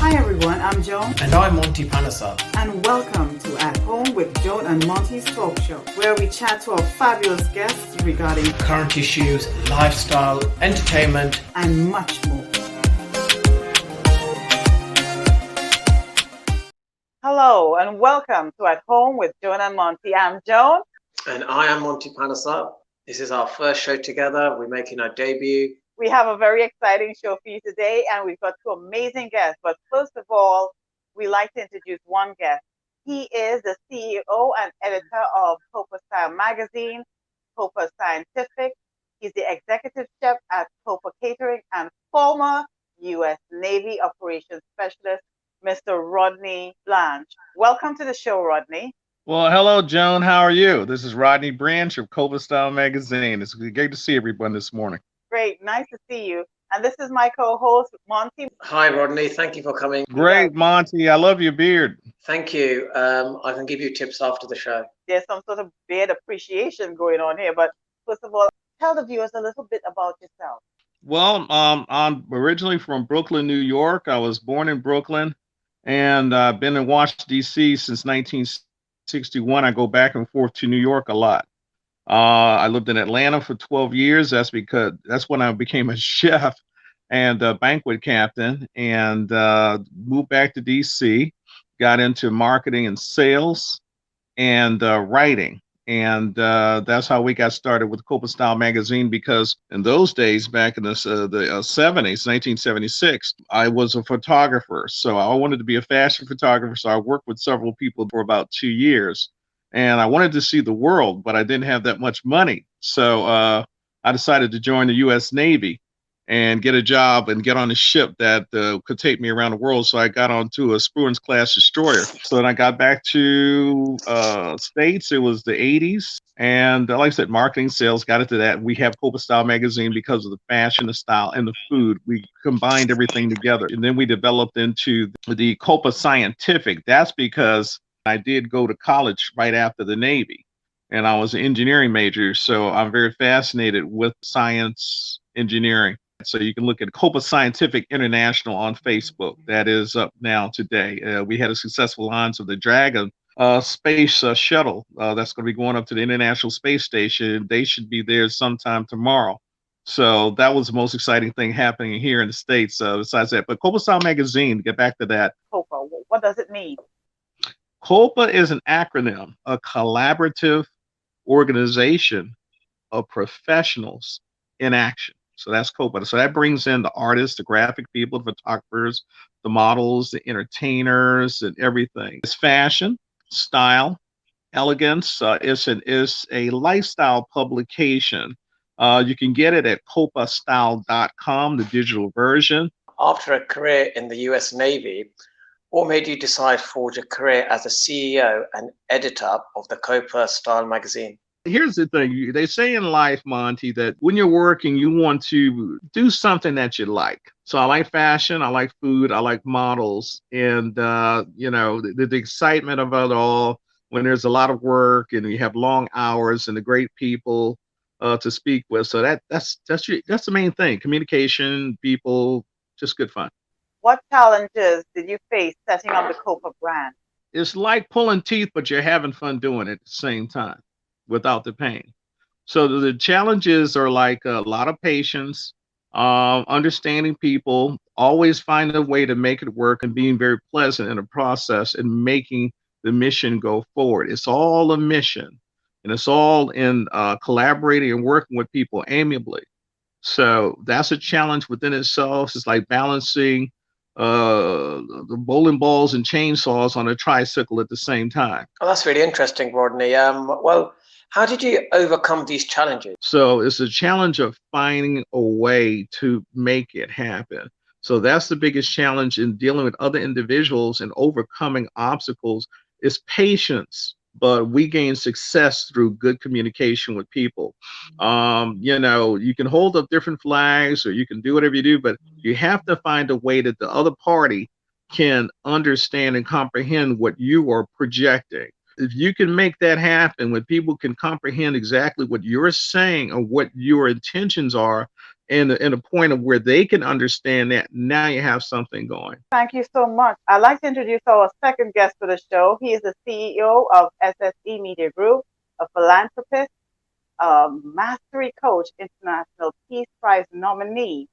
Hi everyone, I'm Joan. And I'm Monty Panesar. And welcome to At Home with Joan and Monty's Talk Show, where we chat to our fabulous guests regarding current issues, lifestyle, entertainment, and much more. Hello and welcome to At Home with Joan and Monty. I'm Joan. And I am Monty Panesar. This is our first show together. We're making our debut. We have a very exciting show for you today, and we've got two amazing guests. But first of all, we like to introduce one guest. He is the CEO and editor of COPA Style Magazine, COPA Scientific. He's the executive chef at COPA Catering and former U.S. Navy Operations Specialist, Mr. Rodney Blanche. Welcome to the show, Rodney. Well, hello, Joan. How are you? This is Rodney Blanche of COPA Style Magazine. It's great to see everyone this morning. Great, nice to see you. And this is my co-host, Monty. Hi, Rodney. Thank you for coming. Great, Monty. I love your beard. Thank you. I can give you tips after the show. There's some sort of beard appreciation going on here. But first of all, tell the viewers a little bit about yourself. Well, I'm originally from Brooklyn, New York. I was born in Brooklyn, and I've been in Washington, D.C. since 1961. I go back and forth to New York a lot. I lived in Atlanta for 12 years. That's when I became a chef and a banquet captain, and moved back to DC, got into marketing and sales and writing. And that's how we got started with COPA Style Magazine, because in those days, back in the 70s, 1976, I was a photographer. So I wanted to be a fashion photographer. So I worked with several people for about 2 years. And I wanted to see the world, but I didn't have that much money. So I decided to join the U.S. Navy and get a job and get on a ship that could take me around the world. So I got onto a Spinx class destroyer. So then I got back to States. It was the 80s. And like I said, marketing, sales, got into that. We have COPA Style Magazine because of the fashion, the style, and the food. We combined everything together. And then we developed into the COPA Scientific. That's because I did go to college right after the Navy, and I was an engineering major. So I'm very fascinated with science, engineering. So you can look at COPA Scientific International on Facebook. That is up now today. We had a successful launch of the Dragon space shuttle that's going to be going up to the International Space Station. They should be there sometime tomorrow. So that was the most exciting thing happening here in the States besides that. But COPA Style Magazine, to get back to that. COPA, what does it mean? COPA is an acronym, a collaborative organization of professionals in action. So that's COPA. So that brings in the artists, the graphic people, the photographers, the models, the entertainers, and everything. It's fashion, style, elegance. It's a lifestyle publication. You can get it at copastyle.com, the digital version. After a career in the U.S. Navy, what made you decide to forge a career as a CEO and editor of the COPA Style Magazine? Here's the thing. They say in life, Monty, that when you're working, you want to do something that you like. So I like fashion, I like food, I like models, and the excitement of it all when there's a lot of work and you have long hours and the great people to speak with. So that's the main thing. Communication, people, just good fun. What challenges did you face setting up the COPA brand? It's like pulling teeth, but you're having fun doing it at the same time without the pain. So the challenges are like a lot of patience, understanding people, always finding a way to make it work, and being very pleasant in the process and making the mission go forward. It's all a mission, and it's all in collaborating and working with people amiably. So that's a challenge within itself. It's like balancing the bowling balls and chainsaws on a tricycle at the same time. Oh, that's really interesting, Rodney. Well, how did you overcome these challenges? So it's a challenge of finding a way to make it happen. So that's the biggest challenge in dealing with other individuals and overcoming obstacles is patience. But we gain success through good communication with people. You can hold up different flags or you can do whatever you do, but you have to find a way that the other party can understand and comprehend what you are projecting. If you can make that happen, when people can comprehend exactly what you're saying or what your intentions are, and a point of where they can understand that. Now you have something going. Thank you so much. I'd like to introduce our second guest for the show. He is the CEO of SSE Media Group, a philanthropist, a mastery coach, international Peace Prize nominee,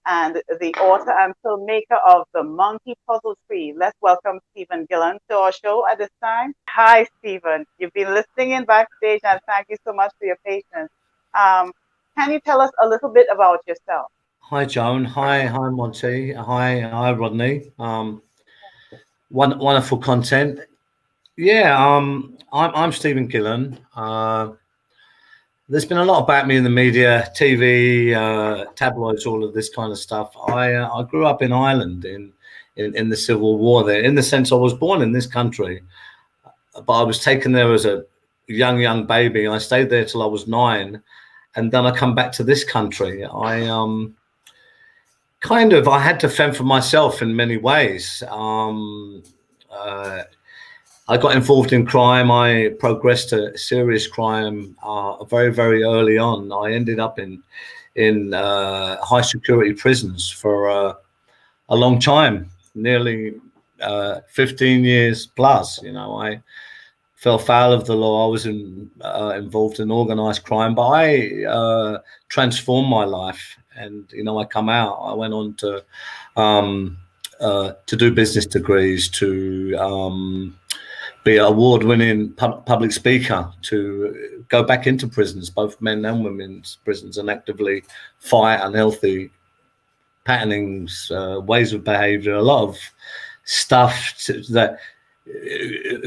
and the author and filmmaker of The Monkey Puzzle Tree. Let's welcome Stephen Gillen to our show at this time. Hi, Stephen. You've been listening in backstage, and thank you so much for your patience. Can you tell us a little bit about yourself? Hi, Joan. Hi, Monty. Hi, Rodney. Wonderful content. Yeah, I'm Stephen Gillen. There's been a lot about me in the media, TV, tabloids, all of this kind of stuff. I grew up in Ireland in the Civil War there, in the sense I was born in this country, but I was taken there as a young baby. I stayed there till I was 9, and then I come back to this country. I had to fend for myself in many ways. I got involved in crime. I progressed to serious crime very, very early on. I ended up in high security prisons for a long time, nearly 15 years plus. You know, I fell foul of the law. I was involved in organized crime, but I transformed my life. And you know, I come out. I went on to do business degrees, to be an award-winning public speaker, to go back into prisons, both men and women's prisons, and actively fight unhealthy patternings, ways of behaviour, a lot of stuff that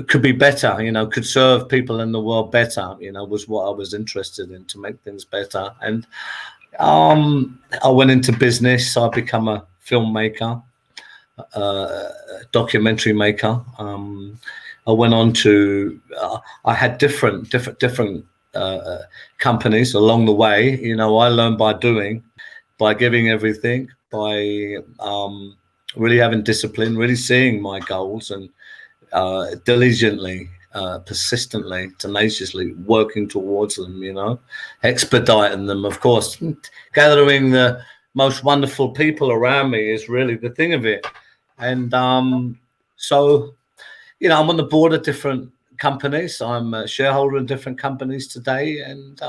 could be better, you know, could serve people in the world better, you know, was what I was interested in, to make things better. And I went into business. I become a filmmaker, documentary maker. I went on to, I had different companies along the way. You know, I learned by doing, by giving everything, by really having discipline, really seeing my goals, and diligently, persistently, tenaciously working towards them, you know, expediting them, of course. Gathering the most wonderful people around me is really the thing of it. And so, you know, I'm on the board of different companies. I'm a shareholder in different companies today, and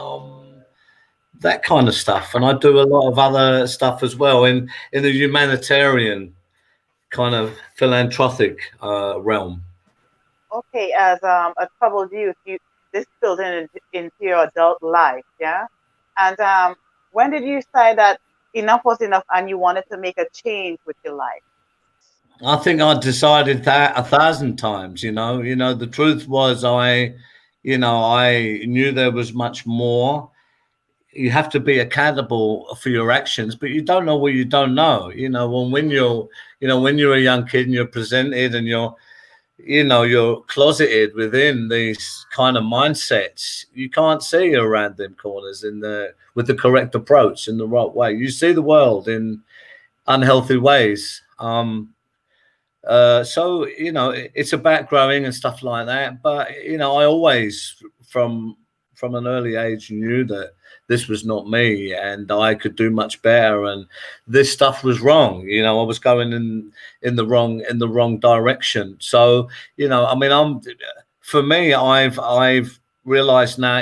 that kind of stuff. And I do a lot of other stuff as well in the humanitarian kind of philanthropic realm. Okay, as a troubled youth, this spilled into your adult life, yeah? And when did you decide that enough was enough and you wanted to make a change with your life? I think I decided that 1,000 times, you know. The truth was I knew there was much more. You have to be accountable for your actions, but you don't know what you don't know. You know, when you're a young kid and you're presented and you're closeted within these kind of mindsets, you can't see around them corners with the correct approach in the right way. You see the world in unhealthy ways. So, you know, it's about growing and stuff like that. But, you know, I always, from an early age, knew that this was not me and I could do much better. And this stuff was wrong. You know, I was going in the wrong direction. So, you know, I mean, for me, I've realized now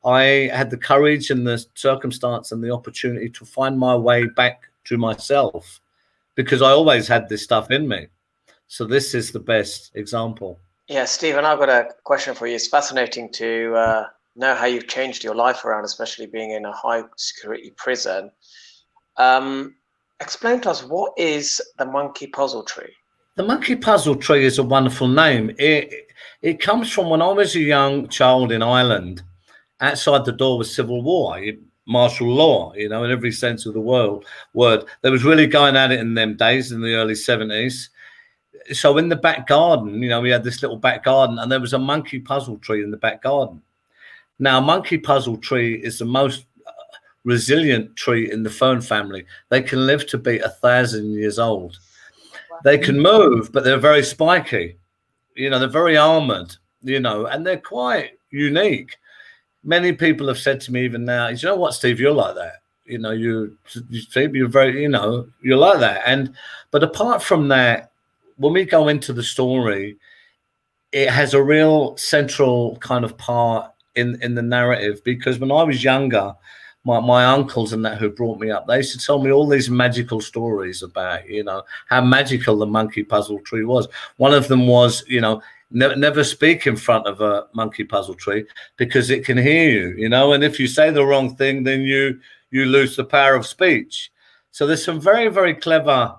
I had the courage and the circumstance and the opportunity to find my way back to myself, because I always had this stuff in me. So this is the best example. Yeah, Stephen, I've got a question for you. It's fascinating to know how you've changed your life around, especially being in a high security prison. Explain to us, what is the Monkey Puzzle Tree? The Monkey Puzzle Tree is a wonderful name. It comes from when I was a young child in Ireland. Outside the door was civil war, martial law, you know, in every sense of the word. There was really going at it in them days, in the early 70s. So in the back garden, you know, we had this little back garden, and there was a monkey puzzle tree in the back garden. Now, monkey puzzle tree is the most resilient tree in the fern family. They can live to be 1,000 years old. Wow. They can move, but they're very spiky. You know, they're very armored, you know, and they're quite unique. Many people have said to me even now, you know what, Steve, you're like that. you're very, you're like that. But apart from that, when we go into the story, it has a real central kind of part in the narrative, because when I was younger, my uncles and that who brought me up, they used to tell me all these magical stories about, how magical the monkey puzzle tree was. One of them was, never speak in front of a monkey puzzle tree because it can hear you, and if you say the wrong thing, then you lose the power of speech. So there's some very, very clever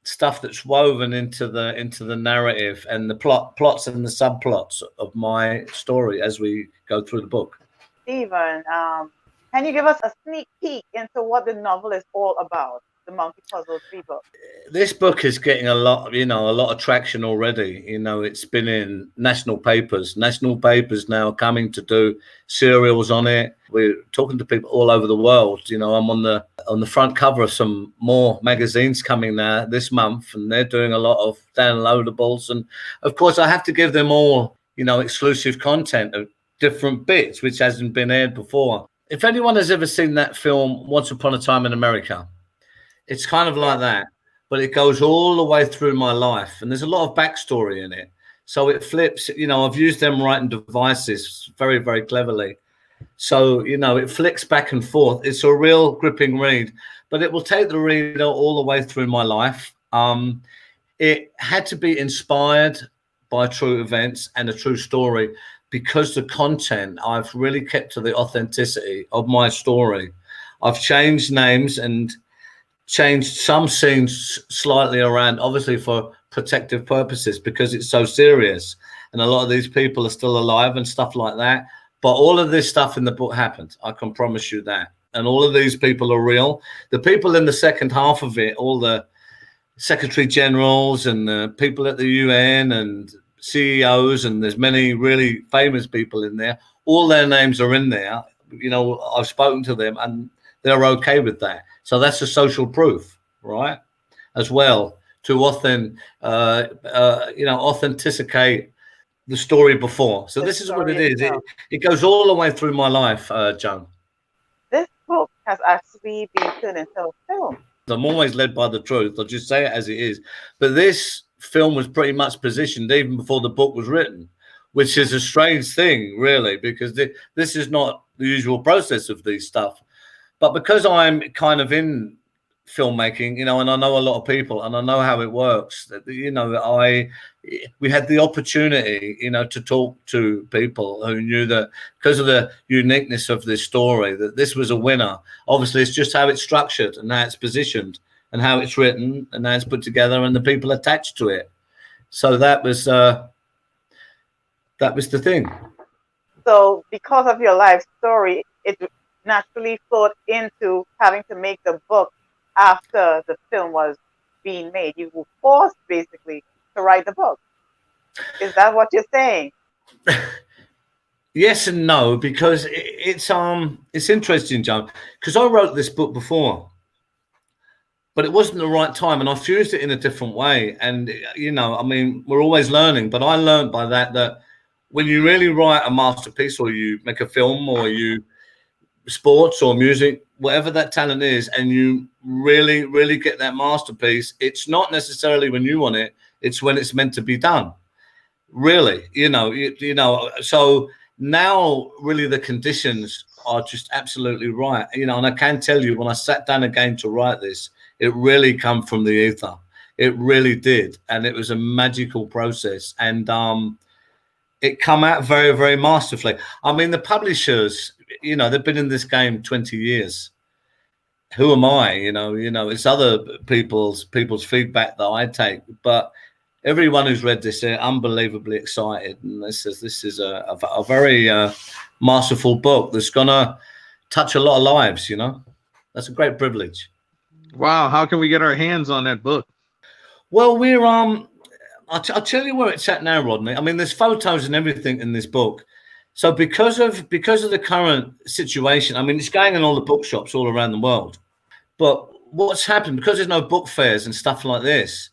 stuff that's woven into the narrative and the plots and the subplots of my story as we go through the book. Stephen, can you give us a sneak peek into what the novel is all about, the Monkey Puzzle 3 book? This book is getting a lot of traction already. It's been in national papers now are coming to do serials on it. We're talking to people all over the world. I'm on the front cover of some more magazines coming now this month, and they're doing a lot of downloadables. And of course, I have to give them all, exclusive content of different bits which hasn't been aired before. If anyone has ever seen that film Once Upon a Time in America, it's kind of like that, but it goes all the way through my life, and there's a lot of backstory in it. So it flips, I've used them writing devices very, very cleverly. So, it flicks back and forth. It's a real gripping read, but it will take the reader all the way through my life. It had to be inspired by true events and a true story, because the content, I've really kept to the authenticity of my story. I've changed names and changed some scenes slightly around, obviously for protective purposes, because it's so serious and a lot of these people are still alive and stuff like that. But all of this stuff in the book happened, I can promise you that. And all of these people are real. The people in the second half of it, all the secretary generals and the people at the UN and CEOs, and there's many really famous people in there, all their names are in there. I've spoken to them and they're okay with that. So that's a social proof, right? As well, to authenticate the story before. So this is what it is. It goes all the way through my life, Joan. This book has actually been turned into a film. I'm always led by the truth. I'll just say it as it is. But this film was pretty much positioned even before the book was written, which is a strange thing, really, because this is not the usual process of these stuff. But because I'm kind of in filmmaking, and I know a lot of people and I know how it works, we had the opportunity, to talk to people who knew that because of the uniqueness of this story, that this was a winner. Obviously, it's just how it's structured and how it's positioned and how it's written and how it's put together and the people attached to it. So that was the thing. So because of your life story, it naturally flowed into having to make the book after the film was being made. You were forced basically to write the book. Is that what you're saying? Yes and no, because it's interesting, Joan, because I wrote this book before, but it wasn't the right time, and I fused it in a different way. And we're always learning, but I learned by that when you really write a masterpiece, or you make a film, or you sports or music, whatever that talent is, and you really, really get that masterpiece, it's not necessarily when you want it, it's when it's meant to be done. Really, so now really the conditions are just absolutely right. And I can tell you, when I sat down again to write this, it really come from the ether. It really did. And it was a magical process. And it come out very, very masterfully. I mean, the publishers, they've been in this game 20 years. Who am I? It's other people's feedback that I take. But everyone who's read this, they're unbelievably excited. And this is a very masterful book that's going to touch a lot of lives, That's a great privilege. Wow. How can we get our hands on that book? Well, we're I'll tell you where it's at now, Rodney. I mean, there's photos and everything in this book. So because of the current situation, I mean, it's going in all the bookshops all around the world. But what's happened, because there's no book fairs and stuff like this,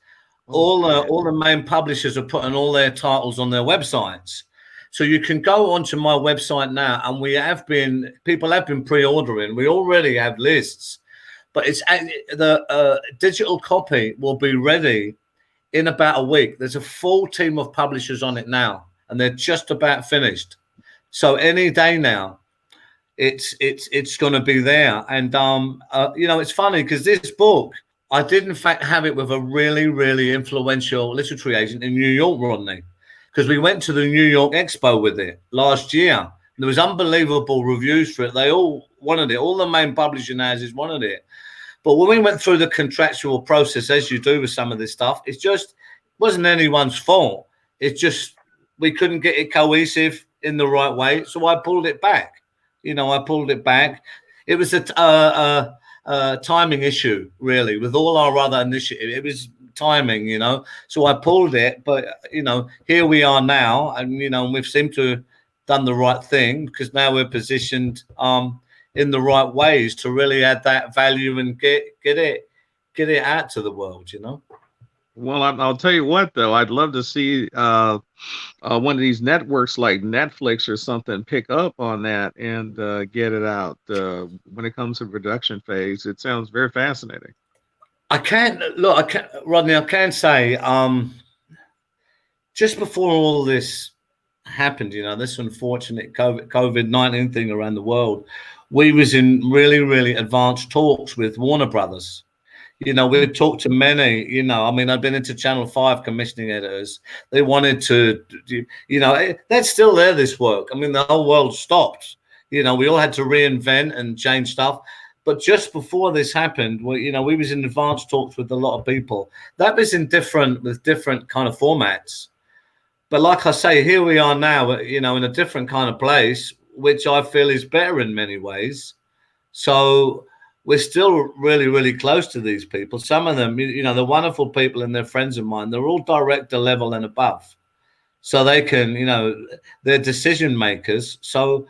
all the main publishers are putting all their titles on their websites. So you can go onto my website now, and people have been pre-ordering. We already have lists, but it's the digital copy will be ready in about a week. There's a full team of publishers on it now, and they're just about finished. So any day now, it's going to be there. And you know, it's funny because this book, I did in fact have it with a really, really influential literary agent in New York, Rodney, because we went to the New York Expo with it last year. There was unbelievable reviews for it. They all wanted it. All the main publishing houses wanted it. But when we went through the contractual process, as you do with some of this stuff, it just wasn't anyone's fault. It's just we couldn't get it cohesive in the right way. So I pulled it back. You know, I pulled it back. It was a timing issue, really, with all our other initiatives. It was timing, you know. So I pulled it. But, you know, here we are now. And, you know, we've seemed to have done the right thing because now we're positioned in the right ways to really add that value and get it out to the world, you know. Well, I'll tell you what, though, I'd love to see one of these networks like Netflix or something pick up on that and get it out when it comes to production phase. It sounds very fascinating. Rodney, I can say just before all this happened, you know, this unfortunate COVID-19 thing around the world, we was in really, really advanced talks with Warner Brothers. You know, we've talked to many, you know, I mean, I've been into Channel 5 commissioning editors. They wanted to, you know, that's still there, this work. I mean, the whole world stopped. You know, we all had to reinvent and change stuff. But just before this happened, you know, we was in advanced talks with a lot of people. That was with different kind of formats. But like I say, here we are now, you know, in a different kind of place, which I feel is better in many ways. So we're still really, really close to these people. Some of them, you know, they're wonderful people and they're friends of mine. They're all director level and above. So they can, you know, they're decision makers. So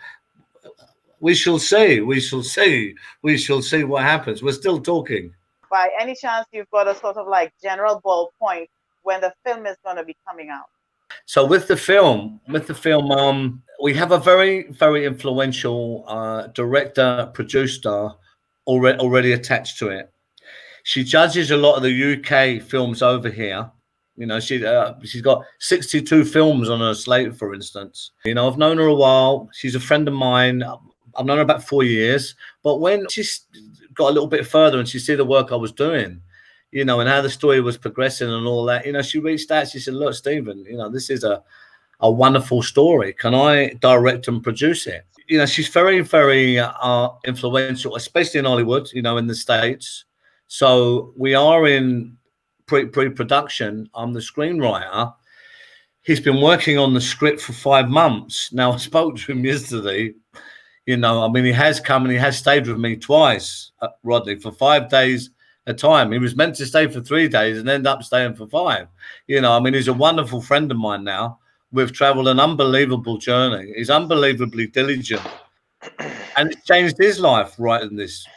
we shall see. We shall see what happens. We're still talking. By any chance, you've got a sort of like general ballpoint when the film is going to be coming out? So with the film, we have a very, very influential director, producer already attached to it. She judges a lot of the UK films over here. You know, she's got 62 films on her slate, for instance. You know, I've known her a while. She's a friend of mine. I've known her about 4 years. But when she's got a little bit further and she see the work I was doing, you know, and how the story was progressing and all that, you know, she reached out. She said, "Look, Stephen, you know, this is a wonderful story. Can I direct and produce it?" You know, she's very, very influential, especially in Hollywood, you know, in the States. So we are in pre-production. I'm the screenwriter. He's been working on the script for 5 months. Now, I spoke to him yesterday. You know, I mean, he has come and he has stayed with me twice, Rodney, for 5 days at a time. He was meant to stay for 3 days and end up staying for 5. You know, I mean, he's a wonderful friend of mine now. We've traveled an unbelievable journey. He's unbelievably diligent, and it's changed his life writing this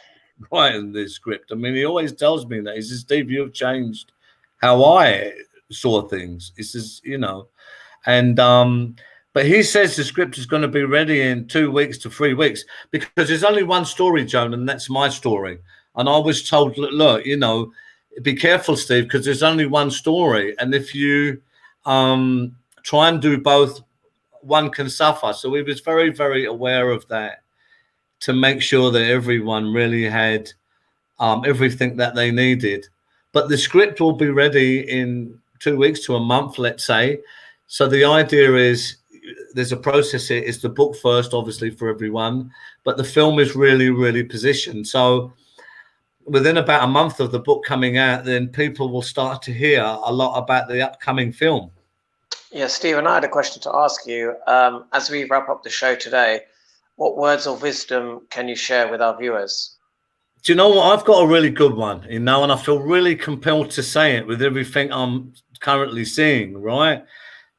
script. I mean, he always tells me that. He says, "Steve, you've changed how I saw things." He says, you know, and but he says the script is going to be ready in 2 weeks to 3 weeks because there's only one story, Joan, and that's my story. And I was told, look, you know, be careful, Steve, because there's only one story, and if you try and do both, one can suffer. So we was very, very aware of that to make sure that everyone really had everything that they needed. But the script will be ready in 2 weeks to a month, let's say. So the idea is there's a process here. It's the book first, obviously, for everyone, but the film is really, really positioned. So within about a month of the book coming out, then people will start to hear a lot about the upcoming film. Yeah, Stephen, I had a question to ask you. As we wrap up the show today, what words of wisdom can you share with our viewers? Do you know what? I've got a really good one, you know, and I feel really compelled to say it with everything I'm currently seeing, right?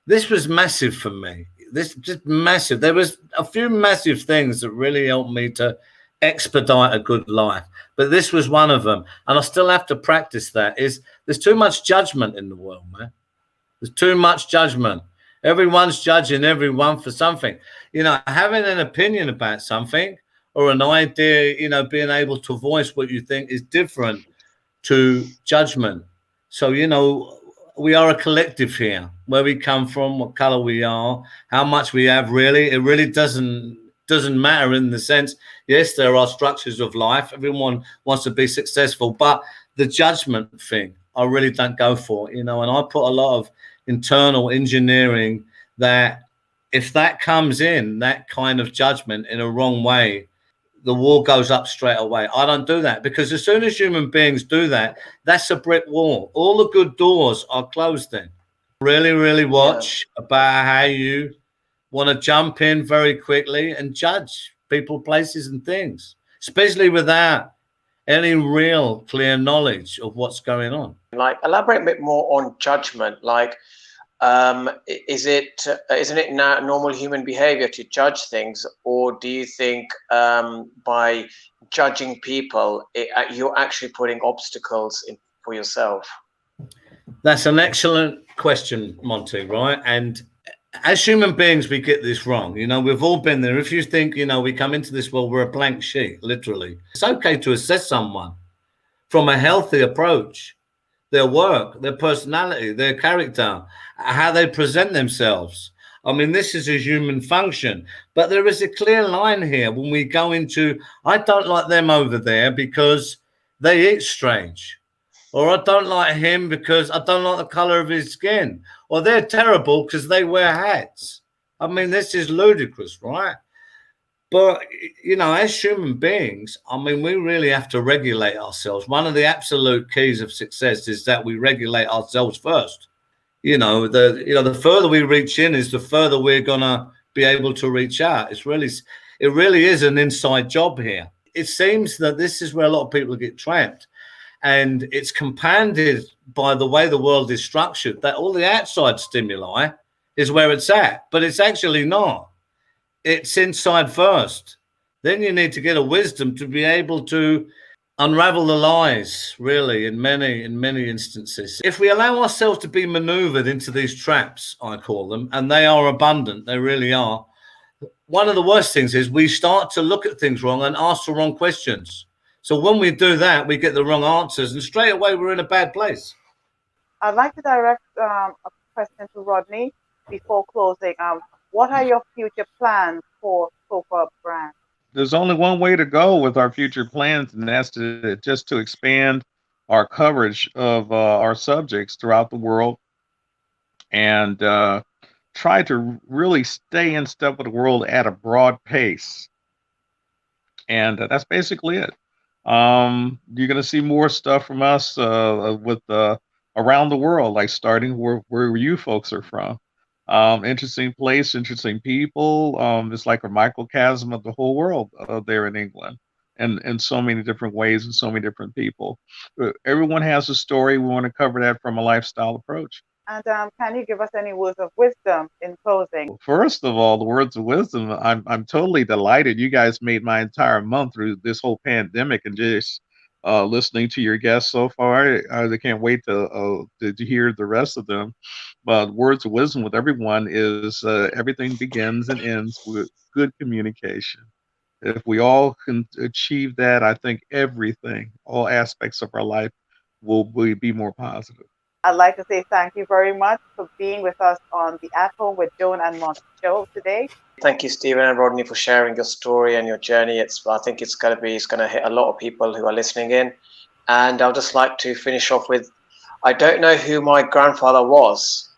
This was massive for me. This just massive. There was a few massive things that really helped me to expedite a good life, but this was one of them. And I still have to practice that. There's too much judgment in the world, man. There's too much judgment. Everyone's judging everyone for something. You know, having an opinion about something or an idea, you know, being able to voice what you think is different to judgment. So, you know, we are a collective here. Where we come from, what color we are, how much we have, really, it really doesn't matter in the sense, yes, there are structures of life. Everyone wants to be successful, but the judgment thing, I really don't go for, you know, and I put a lot of internal engineering that if that comes in, that kind of judgment in a wrong way, the wall goes up straight away. I don't do that, because as soon as human beings do that, that's a brick wall. All the good doors are closed then. Really, really watch about how you want to jump in very quickly and judge people, places, and things, especially without any real clear knowledge of what's going on. Like, elaborate a bit more on judgment. Like, isn't it now normal human behavior to judge things, or do you think by judging people you're actually putting obstacles in for yourself? That's an excellent question, Monty, right? And as human beings, we get this wrong. You know, we've all been there. If you think, you know, we come into this world, we're a blank sheet, literally. It's okay to assess someone from a healthy approach, their work, their personality, their character, how they present themselves. I mean, this is a human function, but there is a clear line here when we go into, I don't like them over there because they eat strange, or I don't like him because I don't like the color of his skin, or they're terrible because they wear hats. I mean, this is ludicrous, right? But, you know, as human beings, I mean, we really have to regulate ourselves. One of the absolute keys of success is that we regulate ourselves first. You know, the further we reach in is the further we're going to be able to reach out. It really is an inside job here. It seems that this is where a lot of people get trapped. And it's compounded by the way the world is structured, that all the outside stimuli is where it's at, but it's actually not. It's inside first. Then you need to get a wisdom to be able to unravel the lies, really, in many instances. If we allow ourselves to be maneuvered into these traps, I call them, and they are abundant, they really are. One of the worst things is we start to look at things wrong and ask the wrong questions. So when we do that, we get the wrong answers, and straight away we're in a bad place. I'd like to direct a question to Rodney before closing. What are your future plans for COPA brand? There's only one way to go with our future plans, and that's to expand our coverage of our subjects throughout the world, and try to really stay in step with the world at a broad pace. And that's basically it. You're going to see more stuff from us with around the world, like starting where you folks are from. Interesting place, interesting people. It's like a microcosm of the whole world there in England, and in so many different ways and so many different people. Everyone has a story. We want to cover that from a lifestyle approach. And can you give us any words of wisdom in closing? First of all, the words of wisdom. I'm totally delighted. You guys made my entire month through this whole pandemic, and just listening to your guests so far. I can't wait to hear the rest of them. But words of wisdom with everyone is everything begins and ends with good communication. If we all can achieve that, I think everything, all aspects of our life will be more positive. I'd like to say thank you very much for being with us on the At Home with Joan and Monty show today. Thank you, Stephen and Rodney, for sharing your story and your journey. I think it's going to hit a lot of people who are listening in. And I'd just like to finish off with, I don't know who my grandfather was.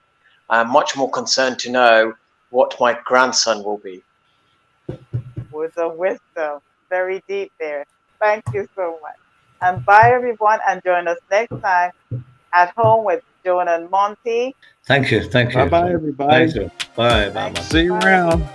I'm much more concerned to know what my grandson will be. Words of wisdom, very deep there. Thank you so much. And bye, everyone, and join us next time at Home with Joan and Monty. Thank you. Bye-bye, everybody. Thank you. Bye. See you around.